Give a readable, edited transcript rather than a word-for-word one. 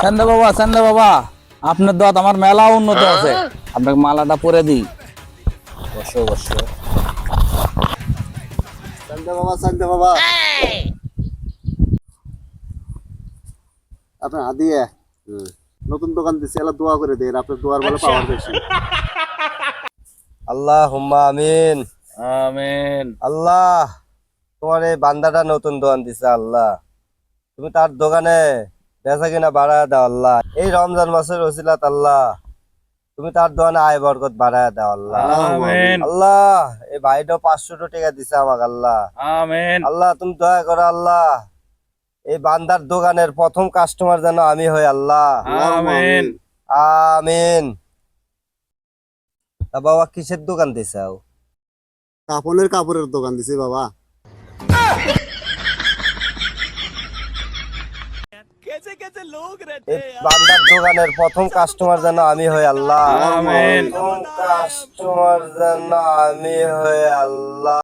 চান্দা বাবা, আপনার দাঁত আমার মেলা উন্নত আছে, আপনাকে মালাটা পরে দিই। বসো বসো। চান্দা বাবা আপনার হাদিয়া নতুন দোকান দিচ্ছে, এলা দোয়া করে দেন, আপনার দোয়ার বলে পাওয়ার বেশি। আল্লাহুম্মা আমিন। আমিন। আল্লাহ, তোমার এই বান্দাটা নতুন দোকান দিছে আল্লাহ, তুমি তার দোকানে বেচা কিনা বাড়ায় দাও আল্লাহ। এই রমজান মাসের ওসিলাত আল্লাহ, তুমি তার দোকানে আয় বরকত বাড়ায় দাও আল্লাহ। আমিন। আল্লাহ, এই ভাইটা 500 টাকা দিছে আমাকে আল্লাহ। আমিন। আল্লাহ, তুমি দয়া করো আল্লাহ, এই বান্দার দোকানের প্রথম কাস্টমার যেন আমি হই আল্লাহ। আমিন। আমিন। তা বাবা, কিসের দোকান দিছাও? কাপড়ের দোকান দিছে বাবা। এই বান্দার দোকানের প্রথম কাস্টমার যেন আমি হই আল্লাহ। আমিন। প্রথম কাস্টমার যেন আমি হই আল্লাহ।